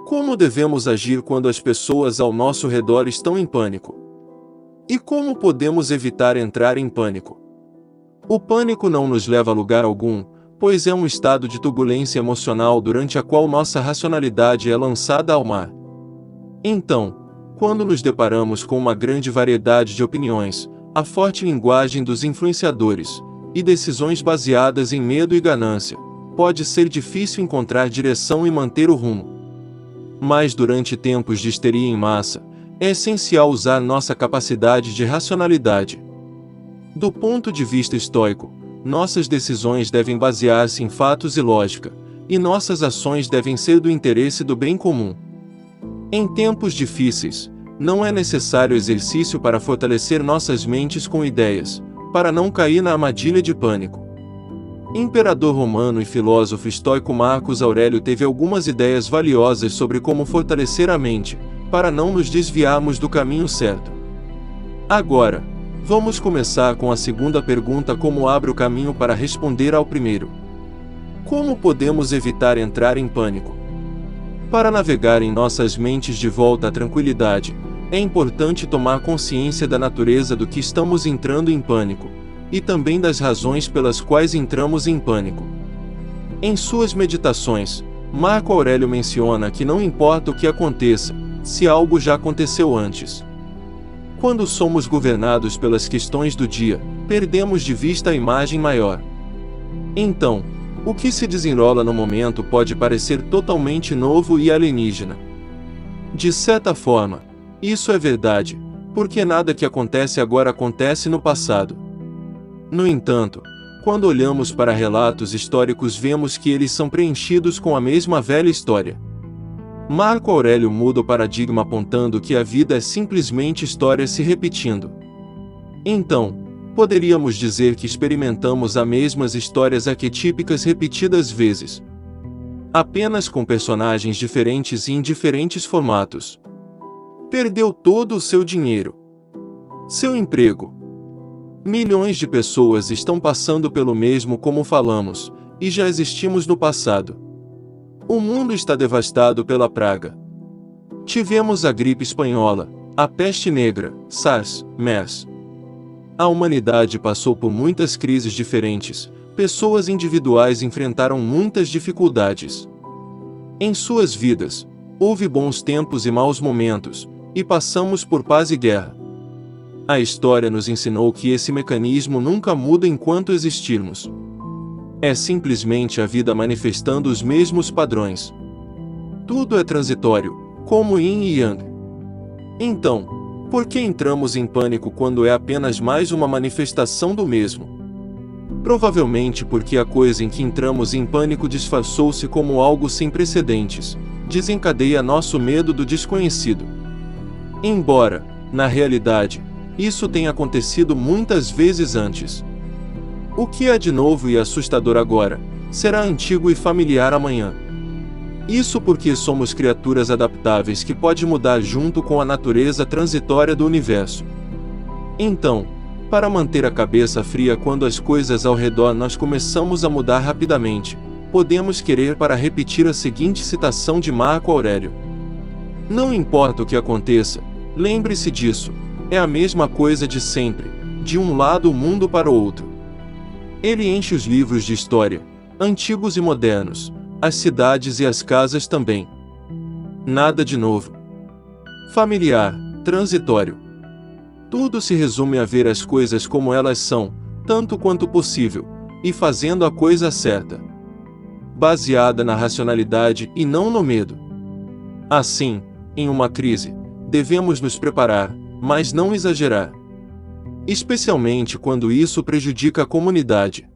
Como devemos agir quando as pessoas ao nosso redor estão em pânico? E como podemos evitar entrar em pânico? O pânico não nos leva a lugar algum, pois é um estado de turbulência emocional durante a qual nossa racionalidade é lançada ao mar. Então, quando nos deparamos com uma grande variedade de opiniões, a forte linguagem dos influenciadores, e decisões baseadas em medo e ganância, pode ser difícil encontrar direção e manter o rumo. Mas durante tempos de histeria em massa, é essencial usar nossa capacidade de racionalidade. Do ponto de vista estoico, nossas decisões devem basear-se em fatos e lógica, e nossas ações devem ser do interesse do bem comum. Em tempos difíceis, não é necessário exercício para fortalecer nossas mentes com ideias, para não cair na armadilha de pânico. Imperador romano e filósofo estoico Marcos Aurélio teve algumas ideias valiosas sobre como fortalecer a mente, para não nos desviarmos do caminho certo. Agora, vamos começar com a segunda pergunta: como abre o caminho para responder ao primeiro? Como podemos evitar entrar em pânico? Para navegar em nossas mentes de volta à tranquilidade, é importante tomar consciência da natureza do que estamos entrando em pânico, e também das razões pelas quais entramos em pânico. Em suas meditações, Marco Aurélio menciona que não importa o que aconteça, se algo já aconteceu antes. Quando somos governados pelas questões do dia, perdemos de vista a imagem maior. Então, o que se desenrola no momento pode parecer totalmente novo e alienígena. De certa forma, isso é verdade, porque nada que acontece agora acontece no passado. No entanto, quando olhamos para relatos históricos, vemos que eles são preenchidos com a mesma velha história. Marco Aurélio muda o paradigma apontando que a vida é simplesmente história se repetindo. Então, poderíamos dizer que experimentamos as mesmas histórias arquetípicas repetidas vezes, apenas com personagens diferentes e em diferentes formatos. Perdeu todo o seu dinheiro, seu emprego. Milhões de pessoas estão passando pelo mesmo como falamos, e já existimos no passado. O mundo está devastado pela praga. Tivemos a gripe espanhola, a peste negra, SARS, MERS. A humanidade passou por muitas crises diferentes, pessoas individuais enfrentaram muitas dificuldades. Em suas vidas, houve bons tempos e maus momentos, e passamos por paz e guerra. A história nos ensinou que esse mecanismo nunca muda enquanto existirmos. É simplesmente a vida manifestando os mesmos padrões. Tudo é transitório, como Yin e Yang. Então, por que entramos em pânico quando é apenas mais uma manifestação do mesmo? Provavelmente porque a coisa em que entramos em pânico disfarçou-se como algo sem precedentes, desencadeia nosso medo do desconhecido. Embora, na realidade, isso tenha acontecido muitas vezes antes. O que é de novo e assustador agora, será antigo e familiar amanhã. Isso porque somos criaturas adaptáveis que podem mudar junto com a natureza transitória do universo. Então, para manter a cabeça fria quando as coisas ao redor nós começamos a mudar rapidamente, podemos querer para repetir a seguinte citação de Marco Aurélio: não importa o que aconteça, lembre-se disso, é a mesma coisa de sempre, de um lado o mundo para o outro. Ele enche os livros de história, antigos e modernos, as cidades e as casas também. Nada de novo. Familiar, transitório. Tudo se resume a ver as coisas como elas são, tanto quanto possível, e fazendo a coisa certa, baseada na racionalidade e não no medo. Assim, em uma crise, devemos nos preparar, mas não exagerar, especialmente quando isso prejudica a comunidade.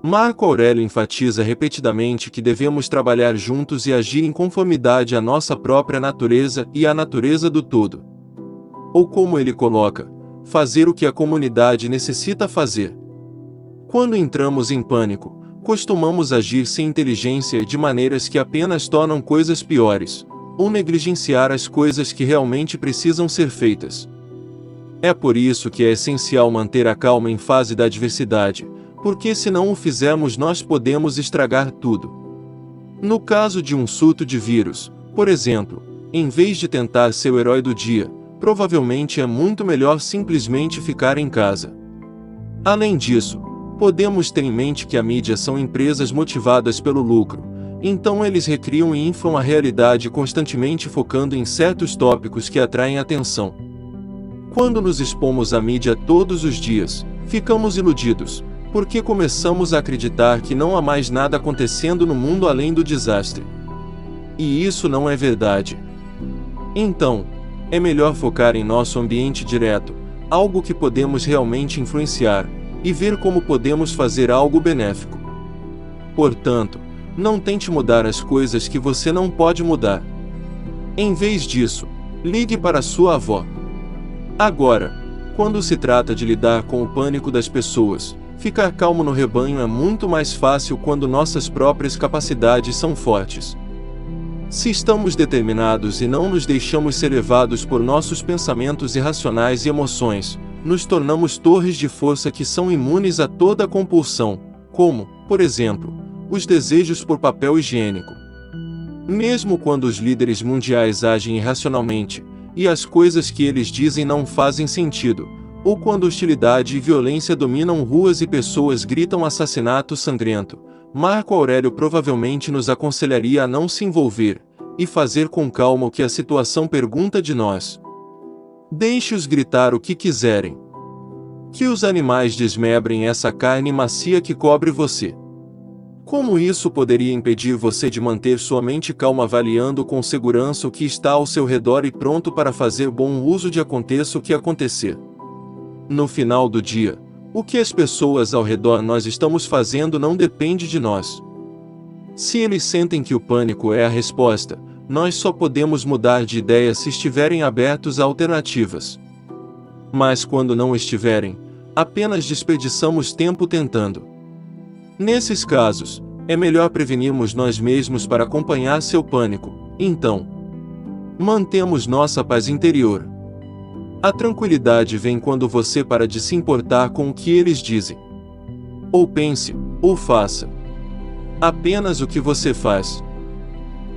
Marco Aurélio enfatiza repetidamente que devemos trabalhar juntos e agir em conformidade à nossa própria natureza e à natureza do todo. Ou como ele coloca, fazer o que a comunidade necessita fazer. Quando entramos em pânico, costumamos agir sem inteligência e de maneiras que apenas tornam coisas piores, ou negligenciar as coisas que realmente precisam ser feitas. É por isso que é essencial manter a calma em fase da adversidade, porque se não o fizermos nós podemos estragar tudo. No caso de um surto de vírus, Por exemplo, em vez de tentar ser o herói do dia, provavelmente é muito melhor simplesmente ficar em casa. Além disso, podemos ter em mente que a mídia são empresas motivadas pelo lucro, então eles recriam e inflam a realidade constantemente focando em certos tópicos que atraem atenção. Quando nos expomos à mídia todos os dias, ficamos iludidos, porque começamos a acreditar que não há mais nada acontecendo no mundo além do desastre. E isso não é verdade. Então, é melhor focar em nosso ambiente direto, algo que podemos realmente influenciar, e ver como podemos fazer algo benéfico. Portanto, não tente mudar as coisas que você não pode mudar. Em vez disso, ligue para sua avó. Agora, quando se trata de lidar com o pânico das pessoas, ficar calmo no rebanho é muito mais fácil quando nossas próprias capacidades são fortes. Se estamos determinados e não nos deixamos ser levados por nossos pensamentos irracionais e emoções, nos tornamos torres de força que são imunes a toda compulsão, como, por exemplo, os desejos por papel higiênico. Mesmo quando os líderes mundiais agem irracionalmente, e as coisas que eles dizem não fazem sentido, ou quando hostilidade e violência dominam ruas e pessoas gritam assassinato sangrento, Marco Aurélio provavelmente nos aconselharia a não se envolver, e fazer com calma o que a situação pergunta de nós. Deixe-os gritar o que quiserem. Que os animais desmebrem essa carne macia que cobre você. Como isso poderia impedir você de manter sua mente calma avaliando com segurança o que está ao seu redor e pronto para fazer bom uso de aconteça o que acontecer? No final do dia, o que as pessoas ao redor nós estamos fazendo não depende de nós. Se eles sentem que o pânico é a resposta, nós só podemos mudar de ideia se estiverem abertos a alternativas. Mas quando não estiverem, apenas desperdiçamos tempo tentando. Nesses casos, é melhor prevenirmos nós mesmos para acompanhar seu pânico, então, mantemos nossa paz interior. A tranquilidade vem quando você para de se importar com o que eles dizem. Ou pense, ou faça apenas o que você faz.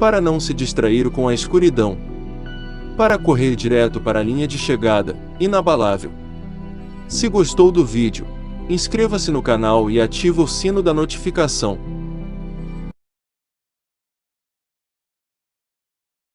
Para não se distrair com a escuridão. Para correr direto para a linha de chegada, inabalável. Se gostou do vídeo, inscreva-se no canal e ative o sino da notificação.